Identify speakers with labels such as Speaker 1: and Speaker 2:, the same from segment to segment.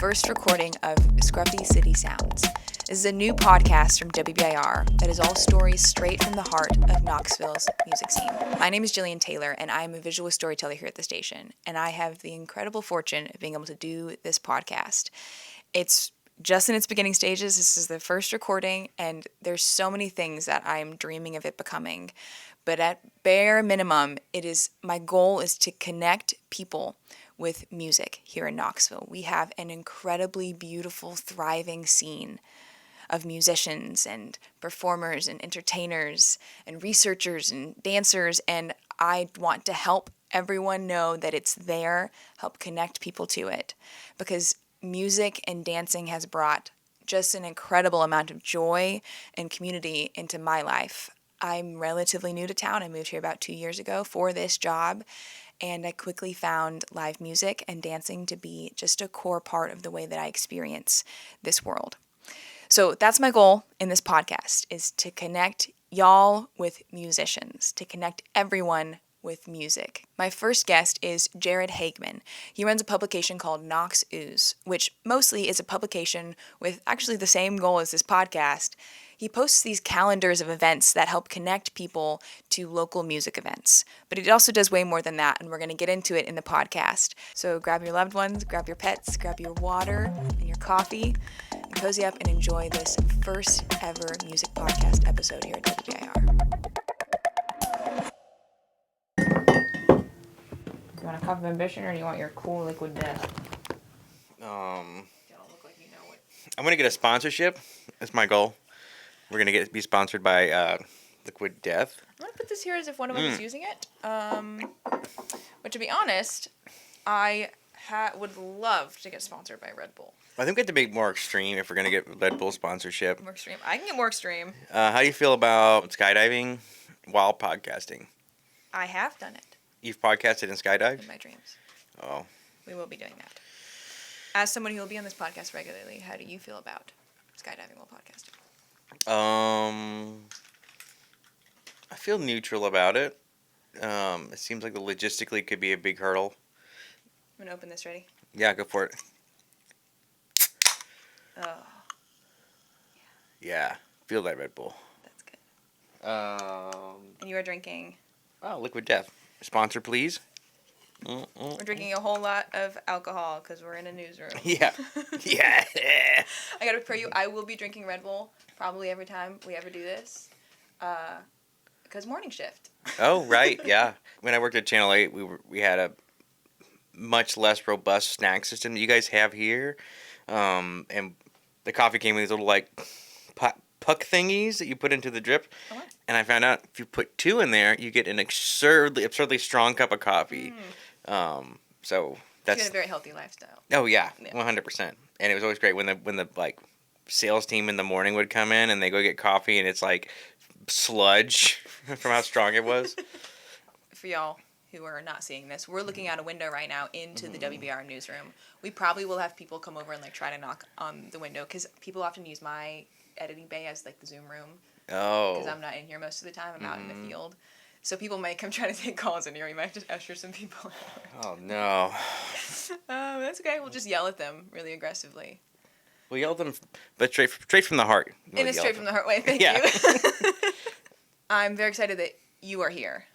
Speaker 1: first recording of Scruffy City Sounds. This is a new podcast from WBIR that is all stories straight from the heart of Knoxville's music scene. My name is Jillian Taylor, and I am a visual storyteller here at the station, and I have the incredible fortune of being able to do this podcast. It's just in its beginning stages. This is the first recording, and there's so many things that I'm dreaming of it becoming. But at bare minimum, my goal is to connect people with music here in Knoxville. We have an incredibly beautiful, thriving scene of musicians and performers and entertainers and researchers and dancers, and I want to help everyone know that it's there, help connect people to it, because music and dancing has brought just an incredible amount of joy and community into my life. I'm relatively new to town. I moved here about 2 years ago for this job, and I quickly found live music and dancing to be just a core part of the way that I experience this world. So that's my goal in this podcast, is to connect y'all with musicians, to connect everyone with music. My first guest is Jared Hagemann. He runs a publication called Knox Ooze, which mostly is a publication with actually the same goal as this podcast. He posts these calendars of events that help connect people to local music events. But he also does way more than that, and we're going to get into it in the podcast. So grab your loved ones, grab your pets, grab your water and your coffee, and cozy up and enjoy this first ever music podcast episode here at WBIR. Do you want a cup of ambition, or do you want your cool liquid death?
Speaker 2: Don't
Speaker 1: look like you know it.
Speaker 2: I'm gonna get a sponsorship. That's my goal. We're gonna be sponsored by Liquid Death.
Speaker 1: I'm gonna put this here as if one of us is using it. But to be honest, I would love to get sponsored by Red Bull.
Speaker 2: I think we have to make more extreme if we're gonna get Red Bull sponsorship.
Speaker 1: More extreme. I can get more extreme.
Speaker 2: How do you feel about skydiving while podcasting?
Speaker 1: I have done it.
Speaker 2: You've podcasted and skydived?
Speaker 1: In my dreams.
Speaker 2: Oh.
Speaker 1: We will be doing that. As someone who will be on this podcast regularly, how do you feel about skydiving while podcasting?
Speaker 2: I feel neutral about it. It seems like logistically could be a big hurdle.
Speaker 1: I'm gonna open this. Ready?
Speaker 2: Yeah, go for it.
Speaker 1: Oh.
Speaker 2: Yeah, feel that Red Bull.
Speaker 1: That's good. And you are drinking?
Speaker 2: Oh, Liquid Death. Sponsor, please.
Speaker 1: We're drinking a whole lot of alcohol because we're in a newsroom.
Speaker 2: Yeah. Yeah.
Speaker 1: I gotta prepare you. I will be drinking Red Bull probably every time we ever do this. Because morning shift.
Speaker 2: Oh, right. Yeah. When I worked at Channel 8, we had a much less robust snack system that you guys have here. And the coffee came with these little, like, puck thingies that you put into the drip.
Speaker 1: Oh, wow.
Speaker 2: And I found out if you put 2 in there, you get an absurdly strong cup of coffee. So that's...
Speaker 1: You had a very healthy lifestyle.
Speaker 2: Oh, yeah. 100%. And it was always great when the like, sales team in the morning would come in and they go get coffee and it's, like, sludge from how strong it was.
Speaker 1: For y'all who are not seeing this, we're looking out a window right now into the WBR newsroom. We probably will have people come over and like try to knock on the window because people often use my editing bay as like the Zoom room.
Speaker 2: Oh.
Speaker 1: Because I'm not in here most of the time. I'm out in the field. So people might come try to take calls in here. We might just usher some people out.
Speaker 2: Oh, no.
Speaker 1: That's okay. We'll just yell at them really aggressively.
Speaker 2: We'll yell at them, but straight from the heart.
Speaker 1: In a straight from the heart way. Thank you. I'm very excited that you are here.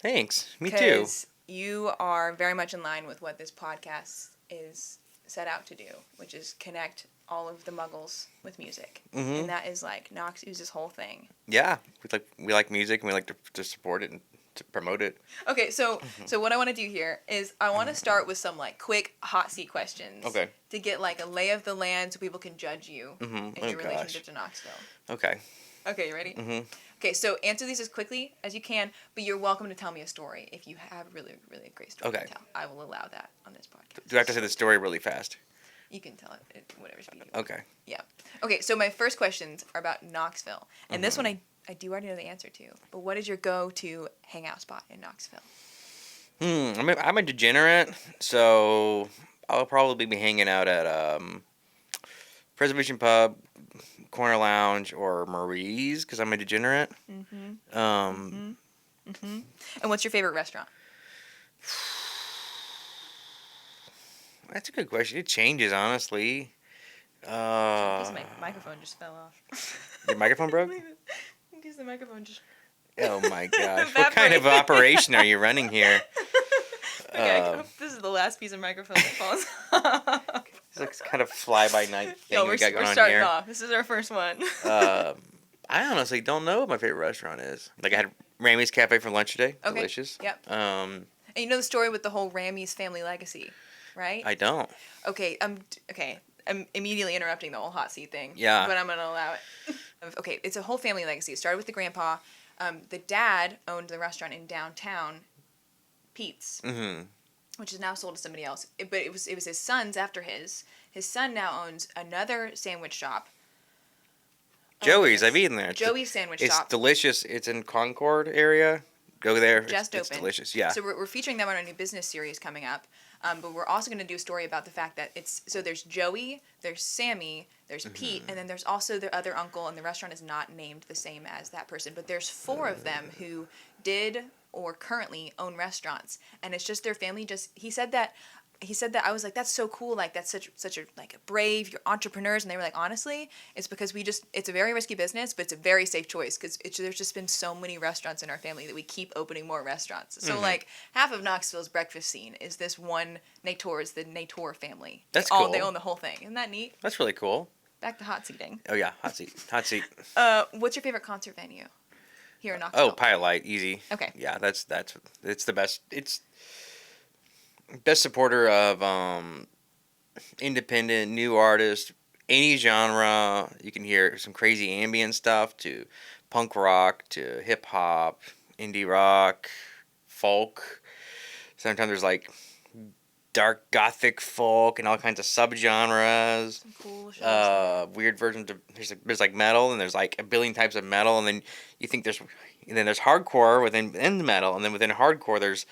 Speaker 2: Thanks. Me too.
Speaker 1: Because you are very much in line with what this podcast is set out to do, which is connect all of the muggles with music. Mm-hmm. And that is like Knox Ooze's whole thing.
Speaker 2: Yeah. We like music and we like to support it and to promote it.
Speaker 1: Okay, so what I want to do here is I want to start with some like quick hot seat questions.
Speaker 2: Okay. To
Speaker 1: get like a lay of the land so people can judge you in your relationship to Knoxville.
Speaker 2: Okay.
Speaker 1: Okay, you ready?
Speaker 2: Mm-hmm.
Speaker 1: Okay, so answer these as quickly as you can, but you're welcome to tell me a story if you have a really, really great story to tell. I will allow that on this podcast.
Speaker 2: Do I have to say the story really fast?
Speaker 1: You can tell it at whatever speed you want.
Speaker 2: Okay.
Speaker 1: Yeah. Okay, so my first questions are about Knoxville. And this one I do already know the answer to. But what is your go-to hangout spot in Knoxville?
Speaker 2: I'm a degenerate, so I'll probably be hanging out at Preservation Pub, Corner Lounge, or Marie's because I'm a degenerate.
Speaker 1: And what's your favorite restaurant?
Speaker 2: That's a good question. It changes, honestly.
Speaker 1: Because my microphone just fell off.
Speaker 2: Your microphone broke?
Speaker 1: Because the microphone just...
Speaker 2: Oh my gosh. What kind of operation are you running here?
Speaker 1: Okay, I hope this is the last piece of microphone that falls off.
Speaker 2: It's like kind of fly-by-night thing
Speaker 1: Yo,
Speaker 2: we got going
Speaker 1: we're
Speaker 2: on
Speaker 1: starting
Speaker 2: here.
Speaker 1: off. This is our first one.
Speaker 2: I honestly don't know what my favorite restaurant is. Like, I had Ramies Cafe for lunch today.
Speaker 1: Okay.
Speaker 2: Delicious.
Speaker 1: Yep.
Speaker 2: And
Speaker 1: you know the story with the whole Ramies family legacy, right?
Speaker 2: I don't.
Speaker 1: Okay, I'm immediately interrupting the whole hot seat thing.
Speaker 2: Yeah.
Speaker 1: But I'm going to allow it. Okay, it's a whole family legacy. It started with the grandpa. The dad owned the restaurant in downtown, Pete's, which is now sold to somebody else. But it was his son's after his. His son now owns another sandwich shop.
Speaker 2: Joey's, I've eaten there.
Speaker 1: Joey's Sandwich
Speaker 2: It's
Speaker 1: Shop.
Speaker 2: delicious. It's in Concord area. Go there.
Speaker 1: Just
Speaker 2: It's
Speaker 1: opened.
Speaker 2: delicious. Yeah.
Speaker 1: So we're featuring them on a new business series coming up. But we're also going to do a story about the fact that there's Joey, there's Sammy, there's Pete, and then there's also the other uncle, and the restaurant is not named the same as that person. But there's 4 of them who did or currently own restaurants, and it's just their family. He said that I was like, that's so cool, like that's such a like brave, you're entrepreneurs, and they were like, honestly, it's because it's a very risky business, but it's a very safe choice because there's just been so many restaurants in our family that we keep opening more restaurants. So like half of Knoxville's breakfast scene is this one Nator's, the Nator family.
Speaker 2: That's cool.
Speaker 1: They own the whole thing. Isn't that neat?
Speaker 2: That's really cool.
Speaker 1: Back to hot seating.
Speaker 2: Oh yeah, hot seat. Hot seat.
Speaker 1: What's your favorite concert venue here in Knoxville?
Speaker 2: Oh, Pilot Light, easy.
Speaker 1: Okay.
Speaker 2: Yeah, it's the best. It's best supporter of independent new artists, any genre. You can hear some crazy ambient stuff to punk rock to hip hop, indie rock, folk. Sometimes there's like dark gothic folk and all kinds of subgenres.
Speaker 1: Some cool shows.
Speaker 2: Weird versions of there's like metal, and there's like a billion types of metal, and then you think there's hardcore within the metal, and then within hardcore there's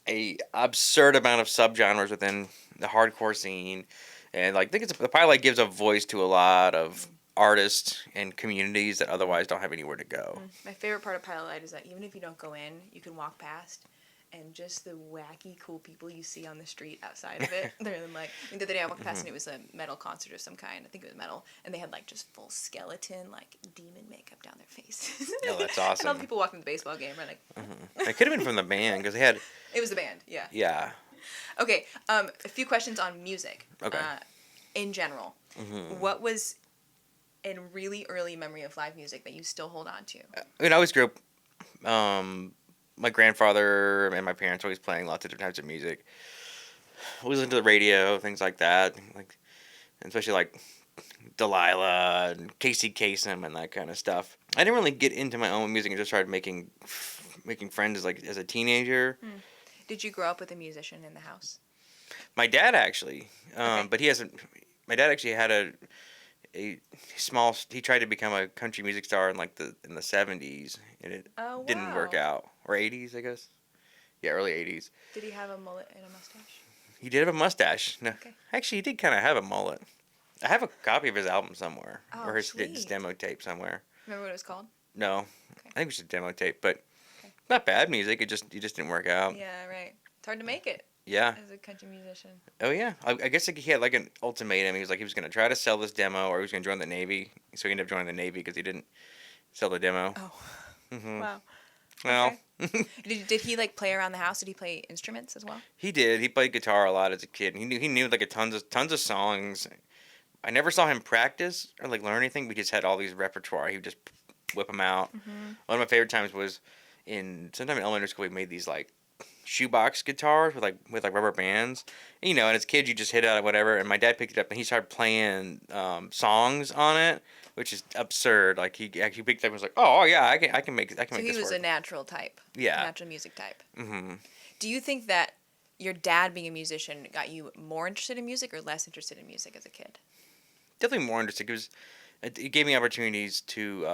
Speaker 2: a absurd amount of subgenres within the hardcore scene, and like I think the Pilot gives a voice to a lot of artists and communities that otherwise don't have anywhere to go.
Speaker 1: My favorite part of Pilot Light is that even if you don't go in, you can walk past, and just the wacky, cool people you see on the street outside of it. They're like, the other day I walked past and it was a metal concert of some kind. I think it was metal, and they had like just full skeleton, like demon makeup down their faces.
Speaker 2: Oh, that's awesome.
Speaker 1: And all the people walking the baseball game were like.
Speaker 2: It could have been from the band because they had.
Speaker 1: It was the band, yeah.
Speaker 2: Yeah.
Speaker 1: Okay, a few questions on music.
Speaker 2: Okay.
Speaker 1: In general, what was a really early memory of live music that you still hold on to?
Speaker 2: I mean, I always grew up. My grandfather and my parents were always playing lots of different types of music. We listened to the radio, things like that, like especially like Delilah and Casey Kasem and that kind of stuff. I didn't really get into my own music and just started making friends as a teenager.
Speaker 1: Did you grow up with a musician in the house?
Speaker 2: My dad actually,
Speaker 1: Okay.
Speaker 2: but he hasn't. My dad actually had a small. He tried to become a country music star in the 70s, and it didn't work out. Or 80s, I guess. Yeah, early 80s.
Speaker 1: Did he have a mullet and a mustache?
Speaker 2: He did have a mustache. No,
Speaker 1: Okay.
Speaker 2: actually, he did kind of have a mullet. I have a copy of his album somewhere,
Speaker 1: Oh,
Speaker 2: or his
Speaker 1: sweet.
Speaker 2: demo tape somewhere.
Speaker 1: Remember what it was called?
Speaker 2: No,
Speaker 1: Okay.
Speaker 2: I think it was a demo tape, but
Speaker 1: Okay.
Speaker 2: not bad music. It just didn't work out.
Speaker 1: Yeah, right. It's hard to make it
Speaker 2: Yeah.
Speaker 1: as a country musician.
Speaker 2: Oh yeah. I guess he had like an ultimatum. He was gonna try to sell this demo, or he was gonna join the Navy. So he ended up joining the Navy because he didn't sell the demo.
Speaker 1: Oh,
Speaker 2: Mm-hmm.
Speaker 1: wow.
Speaker 2: Well,
Speaker 1: Did he like play around the house? Did he play instruments as well?
Speaker 2: he did. He played guitar a lot as a kid. He knew like tons of songs. I never saw him practice or like learn anything. We just had all these repertoire. He would just whip them out. One of my favorite times was sometime in elementary school. We made these like shoebox guitars with rubber bands. And, and as kids you just hit out whatever. And my dad picked it up and he started playing songs on it, which is absurd. Like he actually picked it up and was like, oh yeah, I can make
Speaker 1: So he
Speaker 2: this
Speaker 1: was
Speaker 2: work.
Speaker 1: a natural type.
Speaker 2: Yeah.
Speaker 1: Natural music type.
Speaker 2: Mm-hmm.
Speaker 1: Do you think that your dad being a musician got you more interested in music or less interested in music as a kid?
Speaker 2: Definitely more interested because it gave me opportunities to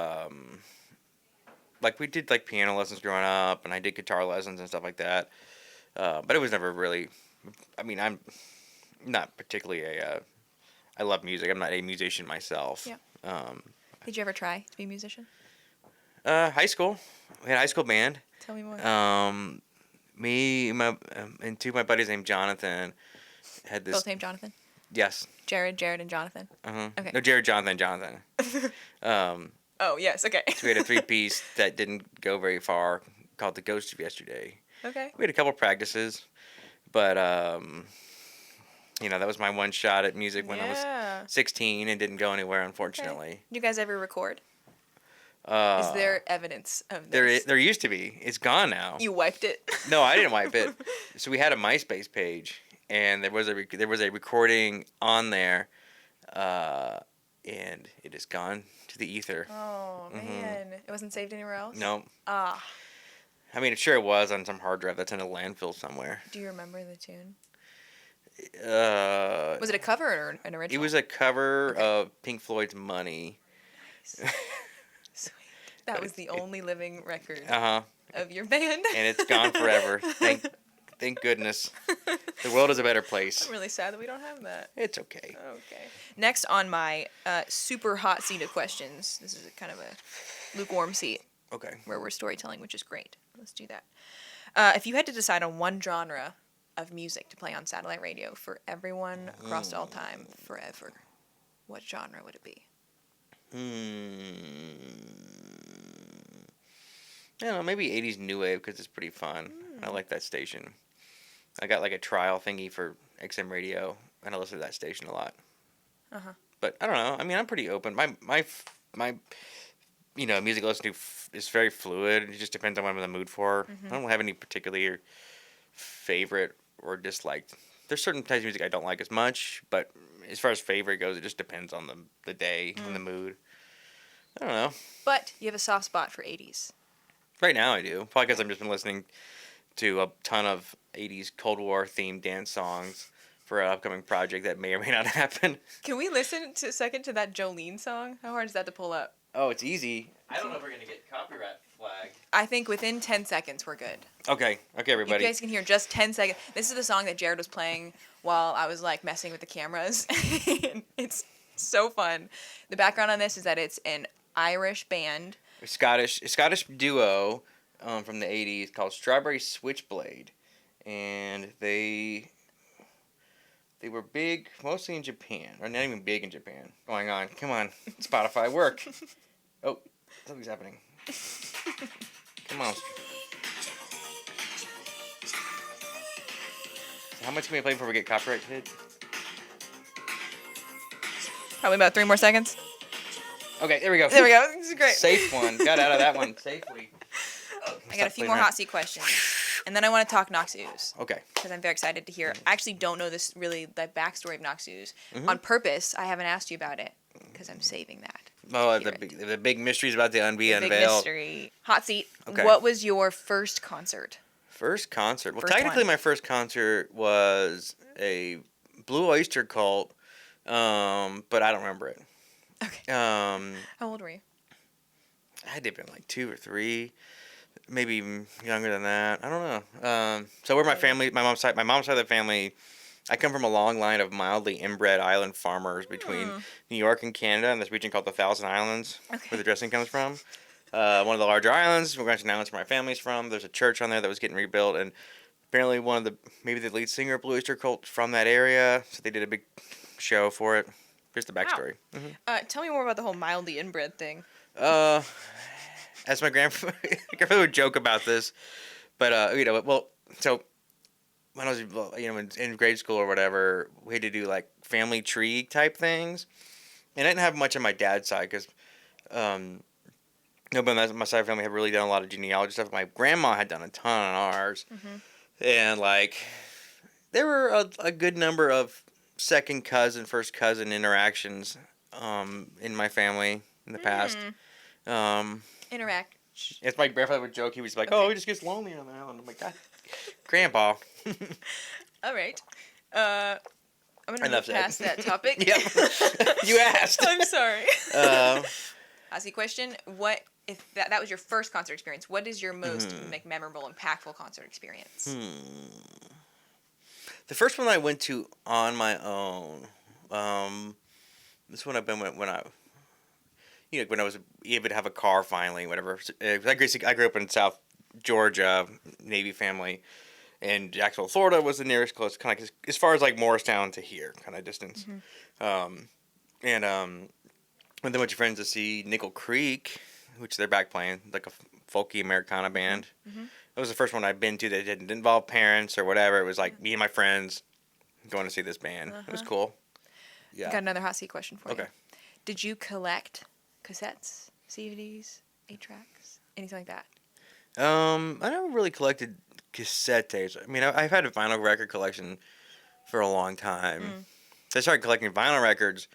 Speaker 2: like we did like piano lessons growing up, and I did guitar lessons and stuff like that. But it was never really. I mean, I'm not particularly I love music. I'm not a musician myself.
Speaker 1: Yeah. Did you ever try to be a musician?
Speaker 2: High school, we had a high school band.
Speaker 1: Tell me more.
Speaker 2: Me, and two of my buddies named Jonathan, had this.
Speaker 1: Both named Jonathan?
Speaker 2: Yes.
Speaker 1: Jared, and Jonathan? Okay.
Speaker 2: No, Jared, Jonathan.
Speaker 1: Oh, yes, okay.
Speaker 2: So we had a 3-piece that didn't go very far called The Ghost of Yesterday.
Speaker 1: Okay.
Speaker 2: We had a couple practices, but, that was my one shot at music when I was 16 and didn't go anywhere, unfortunately.
Speaker 1: Okay. Did you guys ever record?
Speaker 2: Uh,
Speaker 1: Is there evidence of this?
Speaker 2: There used to be. It's gone now.
Speaker 1: You wiped it?
Speaker 2: No, I didn't wipe it. So we had a MySpace page, and there was a recording on there, and it is gone to the ether.
Speaker 1: Oh, man. It wasn't saved anywhere else?
Speaker 2: No.
Speaker 1: Ah.
Speaker 2: I mean, sure it was on some hard drive that's in a landfill somewhere.
Speaker 1: Do you remember the tune?
Speaker 2: Was
Speaker 1: it a cover or an original?
Speaker 2: It was a cover of Pink Floyd's Money.
Speaker 1: Nice. Sweet. That was the only living record of your band.
Speaker 2: And it's gone forever. Thank goodness. The world is a better place.
Speaker 1: I'm really sad that we don't have that.
Speaker 2: It's okay.
Speaker 1: Okay. Next on my super hot seat of questions. This is kind of a lukewarm seat.
Speaker 2: Okay.
Speaker 1: Where we're storytelling, which is great. Let's do that. If you had to decide on one genre of music to play on satellite radio for everyone across all time, forever, what genre would it be?
Speaker 2: I don't know, maybe 80s new wave because it's pretty fun. I like that station. I got like a trial thingy for XM radio, and I listen to that station a lot. But I don't know. I mean, I'm pretty open. My music I listen to is very fluid. It just depends on what I'm in the mood for. I don't have any particular favorite or disliked. There's certain types of music I don't like as much, but as far as favorite goes, it just depends on the day and the mood. I don't know.
Speaker 1: But you have a soft spot for 80s.
Speaker 2: Right now I do. Probably because I've just been listening to a ton of 80s Cold War themed dance songs for an upcoming project that may or may not happen.
Speaker 1: Can we listen to a second to that Jolene song? How hard is that to pull up?
Speaker 2: Oh, it's easy. I don't know if we're going to get copyright flag.
Speaker 1: I think within 10 seconds we're good.
Speaker 2: Okay, everybody.
Speaker 1: You guys can hear just 10 seconds. This is the song that Jared was playing while I was like messing with the cameras. It's so fun. The background on this is that it's an Irish band.
Speaker 2: A Scottish duo from the 80s called Strawberry Switchblade. And they were big mostly in Japan. Or not even big in Japan. Going on. Come on. Spotify, work. Oh, something's happening. Come on. How much can we play before we get copyright hit?
Speaker 1: Probably about 3 more seconds.
Speaker 2: Okay, there we go.
Speaker 1: There we go. This is great.
Speaker 2: Safe one. Got out of that one safely.
Speaker 1: I got a few more hot seat questions. And then I want to talk Knox Ooze.
Speaker 2: Okay.
Speaker 1: Because I'm very excited to hear. I actually don't know the backstory of Knox Ooze. On purpose, I haven't asked you about it because I'm saving that.
Speaker 2: Oh, the big mystery's about to be unveiled.
Speaker 1: Big mystery. Hot seat.
Speaker 2: Okay.
Speaker 1: What was your first concert?
Speaker 2: First concert? Well,
Speaker 1: First
Speaker 2: technically
Speaker 1: one.
Speaker 2: my first concert was a Blue Oyster Cult, but I don't remember it.
Speaker 1: Okay. How old were you?
Speaker 2: I had to have been like 2 or 3, maybe even younger than that. I don't know. So where my family, my mom's side of the family, I come from a long line of mildly inbred island farmers between New York and Canada and this region called the Thousand Islands, where the dressing comes from. One of the larger islands. We're going to announce where my family's from. There's a church on there that was getting rebuilt, and apparently maybe the lead singer of Blue Oyster Cult from that area, so they did a big show for it. Here's the backstory.
Speaker 1: Wow. Tell me more about the whole mildly inbred thing.
Speaker 2: As my grandfather would joke about this, but so when I was in grade school or whatever, we had to do like family tree type things, and I didn't have much on my dad's side because but my side of the family had really done a lot of genealogy stuff. My grandma had done a ton on ours, and like there were a good number of second cousin, first cousin interactions in my family in the past.
Speaker 1: Interact.
Speaker 2: It's my grandfather would joke. He was like, "Oh, he just gets lonely on the island." I'm like, God, Grandpa.
Speaker 1: All right. I'm gonna move past that topic.
Speaker 2: Yep. You asked.
Speaker 1: I'm sorry. Ask you a question. What if that was your first concert experience? What is your most memorable, impactful concert experience?
Speaker 2: The first one I went to on my own. This one I've been when I was able to have a car finally, whatever. I grew up in South Georgia, Navy family, And Jacksonville, Florida was the nearest close, kind of as far as like Morristown to here, kind of distance. And went with your friends to see Nickel Creek, which they're back playing, like a folky Americana band. That was the first one I'd been to that didn't involve parents or whatever. It was like me and my friends going to see this band. It was cool. Yeah.
Speaker 1: Got another hot seat question for you.
Speaker 2: Okay.
Speaker 1: Did you collect cassettes, CDs, 8-tracks, anything like that?
Speaker 2: I never really collected cassette tapes. I mean, I've had a vinyl record collection for a long time. So I started collecting vinyl records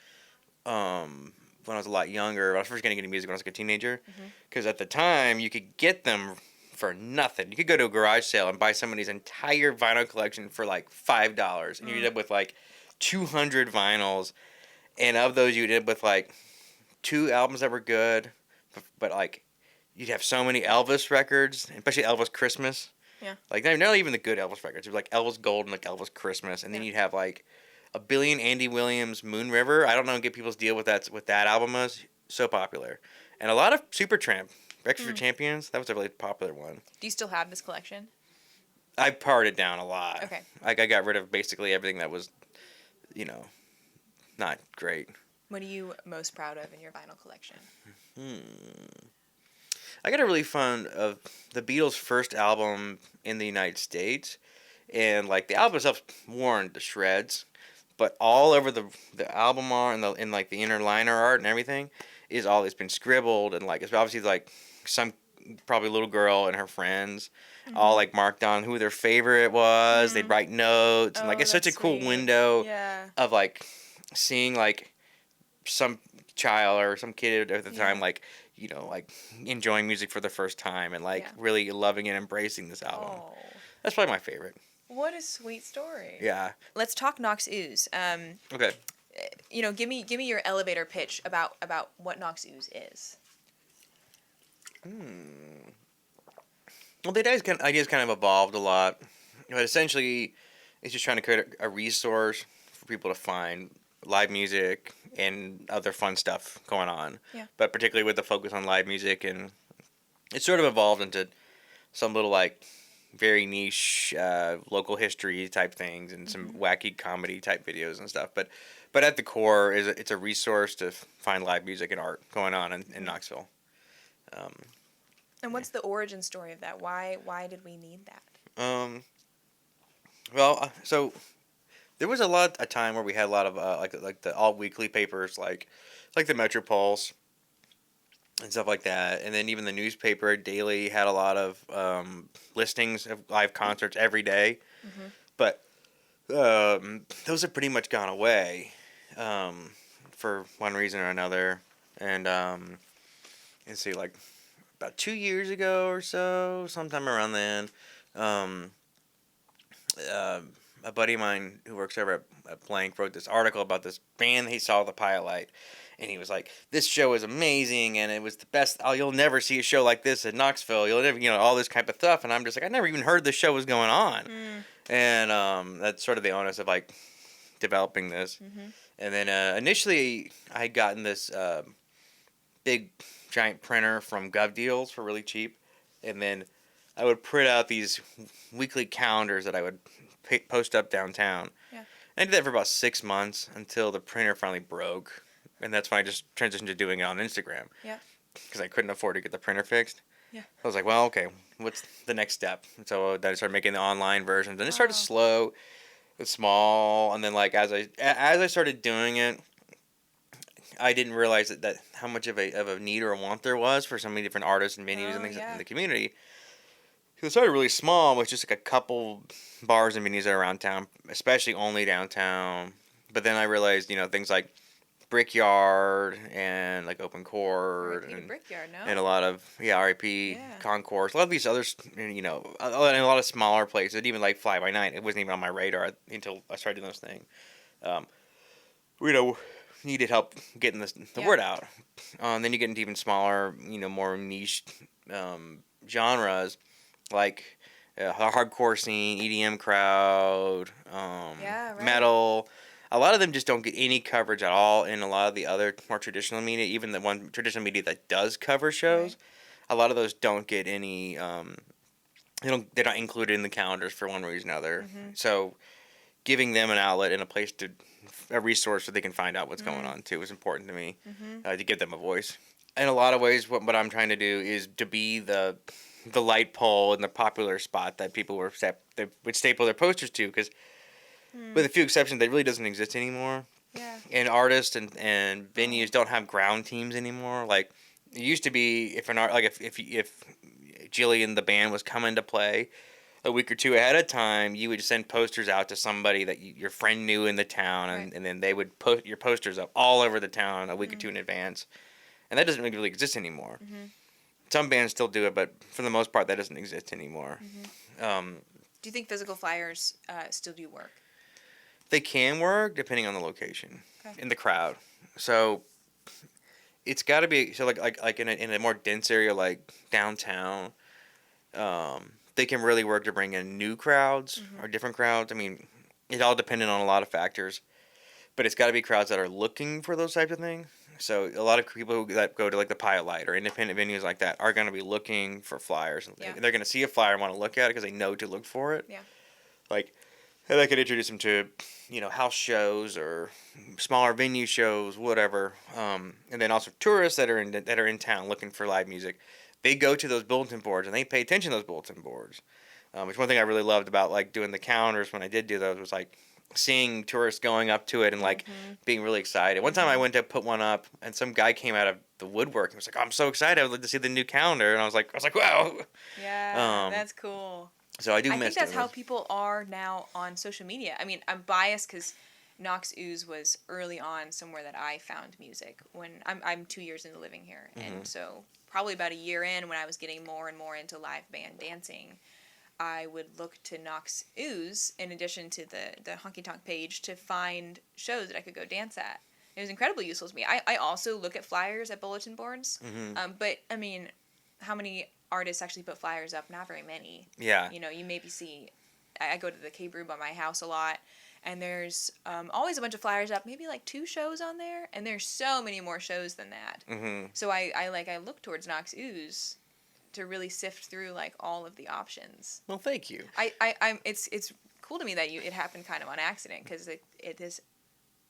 Speaker 2: when I was a lot younger. When I was first getting into music when I was like a teenager. Because at the time, you could get them for nothing. You could go to a garage sale and buy somebody's entire vinyl collection for like $5. And you end up with like 200 vinyls. And of those, you'd end up with like 2 albums that were good. But like, you'd have so many Elvis records, especially Elvis Christmas.
Speaker 1: Yeah.
Speaker 2: Like, not even the good Elvis records. It was like Elvis Gold and like Elvis Christmas. And then you'd have like a billion Andy Williams Moon River. I don't know, get people's deal with that album was so popular. And a lot of Supertramp, Breakfast for Champions. That was a really popular one.
Speaker 1: Do you still have this collection?
Speaker 2: I pared it down a lot.
Speaker 1: Okay.
Speaker 2: Like, I got rid of basically everything that was, not great.
Speaker 1: What are you most proud of in your vinyl collection?
Speaker 2: I got a really fond of the Beatles' first album in the United States. And, like, the album itself worn to shreds. But all over the album art and like the inner liner art and everything is all that's been scribbled. And, like, it's obviously, like, some probably little girl and her friends all, like, marked on who their favorite was. They'd write notes. And, like, it's such a cool window of, like, seeing, like, some child or some kid at the time, like, like enjoying music for the first time and like really loving and embracing this album.
Speaker 1: Oh.
Speaker 2: That's probably my favorite.
Speaker 1: What a sweet story.
Speaker 2: Yeah.
Speaker 1: Let's talk Knox Ooze.
Speaker 2: Okay.
Speaker 1: Give me your elevator pitch about what Knox Ooze is.
Speaker 2: Well, the ideas kind of evolved a lot, but essentially, it's just trying to create a resource for people to find live music and other fun stuff going on.
Speaker 1: Yeah.
Speaker 2: But particularly with the focus on live music, and it sort of evolved into some little like very niche local history type things and some wacky comedy type videos and stuff. But at the core it's a resource to find live music and art going on in Knoxville.
Speaker 1: And what's the origin story of that? Why did we need that?
Speaker 2: So there was a time where we had a lot of like the all weekly papers like the Metropulse and stuff like that, and then even the newspaper daily had a lot of listings of live concerts every day. But those have pretty much gone away for one reason or another. And let's see, like about 2 years ago or so, sometime around then, a buddy of mine who works over at Blank wrote this article about this band he saw at the Pilot. And he was like, this show is amazing, and it was the best. You'll never see a show like this in Knoxville. You'll never, all this type of stuff. And I'm just like, I never even heard this show was going on. And that's sort of the onus of, like, developing this. And then initially, I had gotten this big, giant printer from GovDeals for really cheap. And then I would print out these weekly calendars that I would post up downtown. Yeah. And I did that for about 6 months until the printer finally broke. And that's when I just transitioned to doing it on Instagram. Yeah. Because I couldn't afford to get the printer fixed. Yeah. I was like, well, okay, what's the next step? And so then I started making the online versions. And it started slow, small. And then, like, as I started doing it, I didn't realize that how much of a need or a want there was for so many different artists and venues and things in the community. It started really small with just like a couple bars and venues that are around town, especially only downtown. But then I realized, things like Brickyard and like Open Court and a lot of R.I.P. Concourse, a lot of these others, and a lot of smaller places, even like Fly By Night. It wasn't even on my radar until I started doing this thing. Needed help getting the word out. Then you get into even smaller, more niche genres like hardcore scene, EDM crowd, metal. A lot of them just don't get any coverage at all in a lot of the other more traditional media. Even the one traditional media that does cover shows, a lot of those don't get any they're not included in the calendars for one reason or another.
Speaker 1: Mm-hmm.
Speaker 2: So giving them an outlet and a resource so they can find out what's going on too is important to me, to give them a voice. In a lot of ways, what I'm trying to do is to be the light pole in the popular spot that people would staple their posters to, because with a few exceptions, that really doesn't exist anymore.
Speaker 1: Yeah.
Speaker 2: And artists and venues don't have ground teams anymore. Like, it used to be, if Jillian the band was coming to play a week or two ahead of time, you would send posters out to somebody that your friend knew in the town, and then they would put your posters up all over the town a week or two in advance. And that doesn't really exist anymore. Some bands still do it, but for the most part, that doesn't exist anymore.
Speaker 1: Do you think physical flyers still do work?
Speaker 2: They can work depending on the location and the crowd. So it's got to be like in a more dense area like downtown. They can really work to bring in new crowds or different crowds. I mean, it's all dependent on a lot of factors, but it's got to be crowds that are looking for those types of things. So a lot of people that go to like the Pilot Light or independent venues like that are going to be looking for flyers. Yeah. They're going to see a flyer and want to look at it because they know to look for it.
Speaker 1: Yeah.
Speaker 2: Like, and I could introduce them to, house shows or smaller venue shows, whatever. And then also tourists that are in town looking for live music. They go to those bulletin boards and they pay attention to those bulletin boards. Which one thing I really loved about like doing the calendars when I did do those was like seeing tourists going up to it and like being really excited. One time I went to put one up and some guy came out of the woodwork and was like, "Oh, I'm so excited! I would like to see the new calendar." And I was like, "Wow!"
Speaker 1: Yeah, that's cool.
Speaker 2: So I
Speaker 1: think that's how people are now on social media. I mean, I'm biased because Knox Ooze was early on somewhere that I found music when I'm 2 years into living here, and so probably about a year in, when I was getting more and more into live band dancing, I would look to Knox Ooze in addition to the Honky Tonk page to find shows that I could go dance at. It was incredibly useful to me. I also look at flyers at bulletin boards, but I mean, how many artists actually put flyers up? Not very many.
Speaker 2: Yeah.
Speaker 1: You maybe see. I go to the K Brew by my house a lot, and there's always a bunch of flyers up. Maybe like 2 shows on there, and there's so many more shows than that. So I look towards Knox Ooze to really sift through like all of the options.
Speaker 2: Well, thank you.
Speaker 1: It's cool to me that it happened kind of on accident, because it is,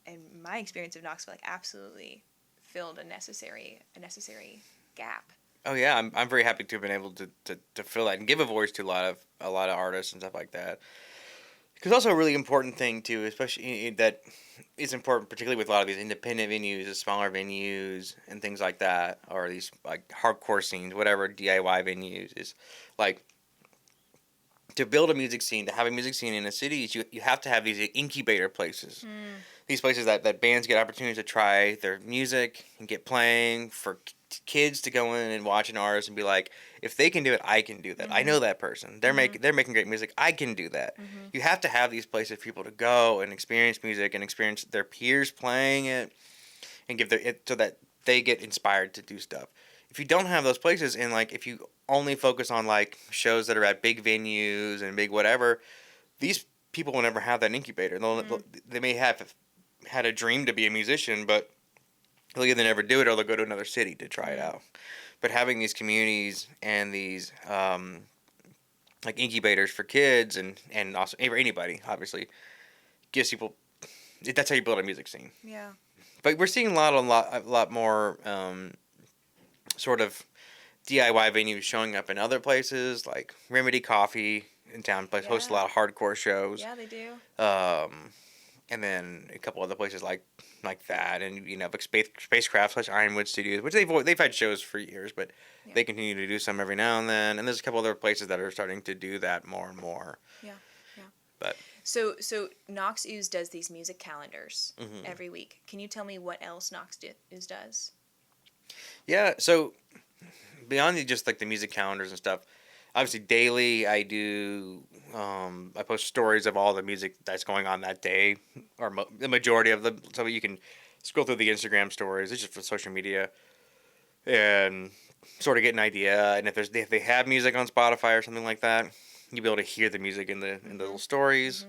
Speaker 1: in my experience of Knoxville, like absolutely filled a necessary gap.
Speaker 2: Oh yeah, I'm very happy to have been able to fill that and give a voice to a lot of artists and stuff like that. Because also a really important thing too, especially that is important, particularly with a lot of these independent venues, the smaller venues and things like that, or these like hardcore scenes, whatever DIY venues, is like to build a music scene, to have a music scene in a city, you have to have these incubator places. These places that bands get opportunities to try their music and get playing, for kids to go in and watch an artist and be like, if they can do it, I can do that. I know that person. They're making great music. I can do that. You have to have these places for people to go and experience music and experience their peers playing it, and give so that they get inspired to do stuff. If you don't have those places, and like if you only focus on like shows that are at big venues and big whatever, these people will never have that incubator. They may have had a dream to be a musician, but they'll either never do it or they'll go to another city to try it out. But having these communities and these like incubators for kids and also anybody, obviously, gives people. That's how you build a music scene.
Speaker 1: Yeah.
Speaker 2: But we're seeing a lot more sort of DIY venues showing up in other places, like Remedy Coffee in town hosts a lot of hardcore shows.
Speaker 1: Yeah, they do.
Speaker 2: And then a couple other places like that, and like Spacecraft / Ironwood Studios, which they've had shows for years, but they continue to do some every now and then. And there's a couple other places that are starting to do that more and more.
Speaker 1: Yeah.
Speaker 2: But
Speaker 1: so Knox Ooze does these music calendars every week. Can you tell me what else Knox Ooze does?
Speaker 2: Yeah, so beyond just like the music calendars and stuff, obviously daily I do I post stories of all the music that's going on that day, or the majority of them, so you can scroll through the Instagram stories. It's just for social media and sort of get an idea. And if they have music on Spotify or something like that, you'll be able to hear the music in the little stories.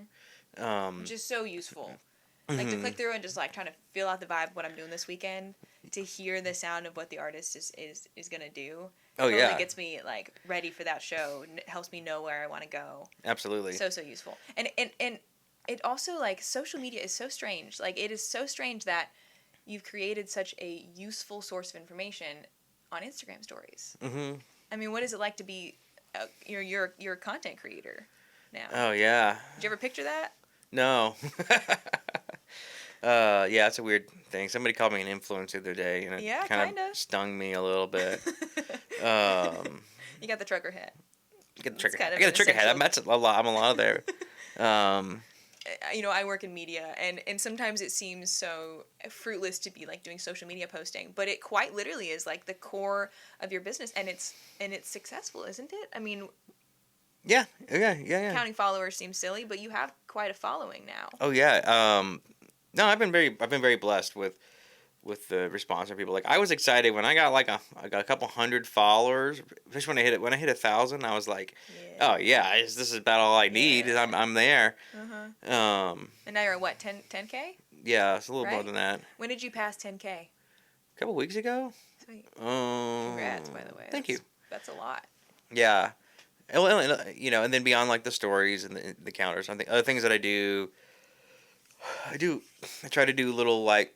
Speaker 1: Which is so useful. Like to click through and just like trying to feel out the vibe of what I'm doing this weekend, to hear the sound of what the artist is gonna do.
Speaker 2: Oh
Speaker 1: totally
Speaker 2: yeah,
Speaker 1: gets me like ready for that show. Helps me know where I want to go.
Speaker 2: absolutely.
Speaker 1: So useful. And it also, like, social media is so strange. Like, it is so strange that you've created such a useful source of information on Instagram stories.
Speaker 2: Mm-hmm.
Speaker 1: I mean, what is it like to be you're a content creator now?
Speaker 2: Oh yeah.
Speaker 1: Did you ever picture that?
Speaker 2: No. Yeah, it's a weird thing. Somebody called me an influencer the other day, and it
Speaker 1: Yeah,
Speaker 2: kind
Speaker 1: kinda.
Speaker 2: of stung me a little bit.
Speaker 1: You got the trucker hat.
Speaker 2: Get the trigger
Speaker 1: kind
Speaker 2: hat. I
Speaker 1: of
Speaker 2: got a
Speaker 1: an
Speaker 2: trigger hat.
Speaker 1: essential-
Speaker 2: That's a lot. I'm a lot of there.
Speaker 1: I work in media, and sometimes it seems so fruitless to be like doing social media posting, but it quite literally is like the core of your business, and it's successful, isn't it? I mean,
Speaker 2: Yeah.
Speaker 1: counting followers seems silly, but you have quite a following now.
Speaker 2: Oh yeah. No, I've been very blessed with the response from people. Like, I was excited when I got like a couple hundred followers. Especially when I hit 1,000, I was like,
Speaker 1: Yeah.
Speaker 2: oh yeah, this is about all I need.
Speaker 1: Yeah.
Speaker 2: I'm there.
Speaker 1: Uh-huh. And now you're at what, 10K?
Speaker 2: Yeah, it's a little more
Speaker 1: Right?
Speaker 2: than that.
Speaker 1: When did you pass 10K?
Speaker 2: A couple weeks ago.
Speaker 1: Sweet.
Speaker 2: Um,
Speaker 1: Congrats, by the way.
Speaker 2: Thank you.
Speaker 1: That's a lot.
Speaker 2: Yeah. Well, and then beyond like the stories and the counters, I think other things that I try to do little like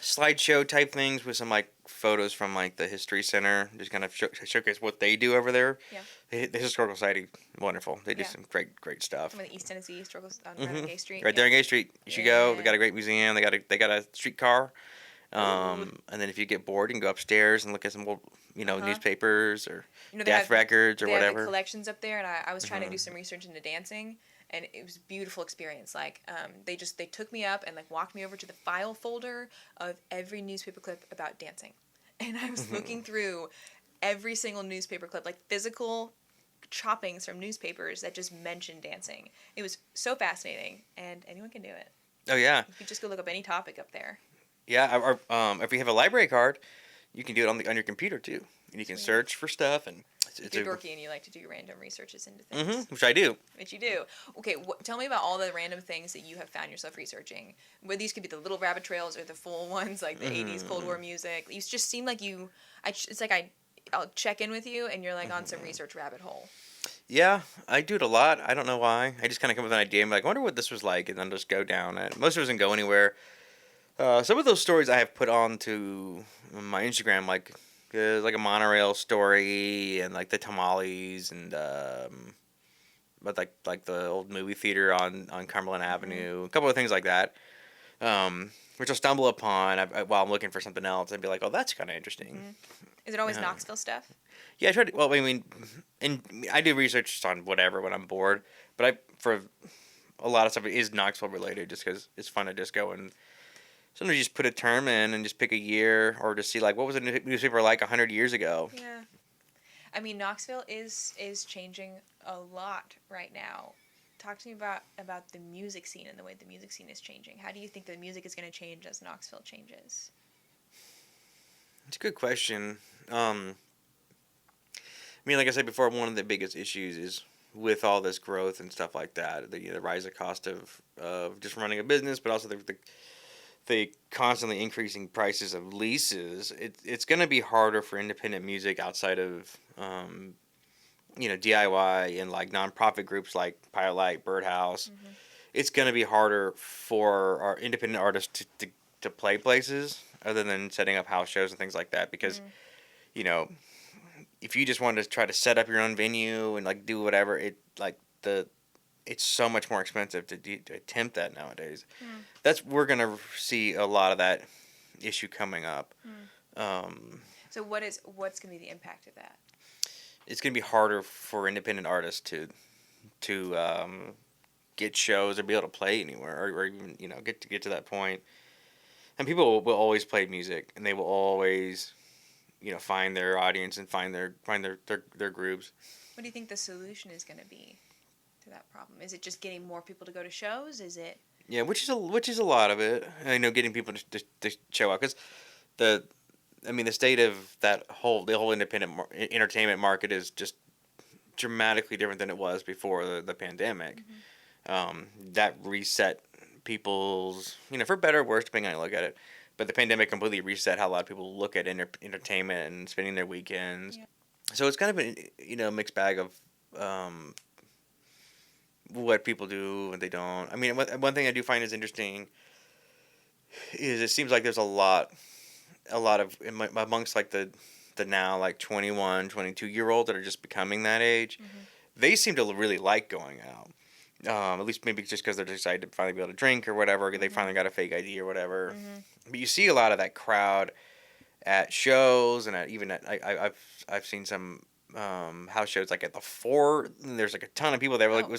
Speaker 2: slideshow type things with some like photos from like the history center, just kind of showcase what they do over there.
Speaker 1: Yeah.
Speaker 2: The historical society, wonderful. They do
Speaker 1: Yeah.
Speaker 2: some great stuff.
Speaker 1: Some of the East Tennessee Historical right on Gay Street.
Speaker 2: Right there on Gay Street, you should go. They got a great museum. They got a streetcar. And then if you get bored, you can go upstairs and look at some old, newspapers or death records or
Speaker 1: they
Speaker 2: whatever.
Speaker 1: Have the collections up there, and I was trying to do some research into dancing, and it was a beautiful experience. Like, they took me up and like walked me over to the file folder of every newspaper clip about dancing, and I was looking through every single newspaper clip, like physical choppings from newspapers that just mentioned dancing. It was so fascinating, and anyone can do it.
Speaker 2: Oh yeah.
Speaker 1: You could just go look up any topic up there.
Speaker 2: Yeah, or if you have a library card, you can do it on your computer too, and you can search for stuff. And
Speaker 1: If you're dorky and you like to do random researches into things,
Speaker 2: which I do.
Speaker 1: Which you do. Okay, tell me about all the random things that you have found yourself researching. Where these could be the little rabbit trails or the full ones, like the '80s Cold War music. You just seem like you. It's like I'll check in with you, and you're like on some research rabbit hole.
Speaker 2: Yeah, I do it a lot. I don't know why. I just kind of come with an idea and be like, I wonder what this was like, and then just go down it. Most of it doesn't go anywhere. Some of those stories I have put onto my Instagram, like a monorail story and like the tamales and but like the old movie theater on Cumberland Avenue, a couple of things like that, which I'll stumble upon while I'm looking for something else and be like, oh, that's kind of interesting.
Speaker 1: Is it always Knoxville stuff?
Speaker 2: Yeah, I try to. Well, I mean, and I do research on whatever when I'm bored, but for a lot of stuff it is Knoxville related, just because it's fun to just go and. Sometimes you just put a term in and just pick a year, or just see like what was a newspaper like 100 years ago.
Speaker 1: Yeah, I mean Knoxville is changing a lot right now. Talk to me about the music scene and the way the music scene is changing. How do you think the music is going to change as Knoxville changes?
Speaker 2: It's a good question. I mean, like I said before, one of the biggest issues is with all this growth and stuff like that, the rise of cost of just running a business, but also the constantly increasing prices of leases. It's going to be harder for independent music outside of DIY and like nonprofit groups like Pilot, Birdhouse. It's going to be harder for our independent artists to play places other than setting up house shows and things like that, because if you just wanted to try to set up your own venue and like do whatever, it's so much more expensive to attempt that nowadays. We're gonna see a lot of that issue coming up.
Speaker 1: So what's gonna be the impact of that?
Speaker 2: It's gonna be harder for independent artists to get shows or be able to play anywhere, or even get to that point. And people will always play music, and they will always find their audience and find their groups. What
Speaker 1: do you think the solution is going to be to that problem? Is it just getting more people to go to shows? Is it?
Speaker 2: Yeah, which is a lot of it. Getting people to show up, because the state of the whole independent entertainment market is just dramatically different than it was before the pandemic. That reset people's, for better or worse, depending on how you look at it. But the pandemic completely reset how a lot of people look at entertainment and spending their weekends.
Speaker 1: Yeah.
Speaker 2: So it's kind of a mixed bag of what people do and they don't. I mean, one thing I do find is interesting is it seems like there's a lot of amongst like the now like 21, 22-year olds that are just becoming that age.
Speaker 1: Mm-hmm.
Speaker 2: They seem to really like going out. At least maybe just because they're decided to finally be able to drink or whatever. Mm-hmm. They finally got a fake ID or whatever. Mm-hmm. But you see a lot of that crowd at shows and I've seen some house shows like at the Fort. And there's like a ton of people there. It looked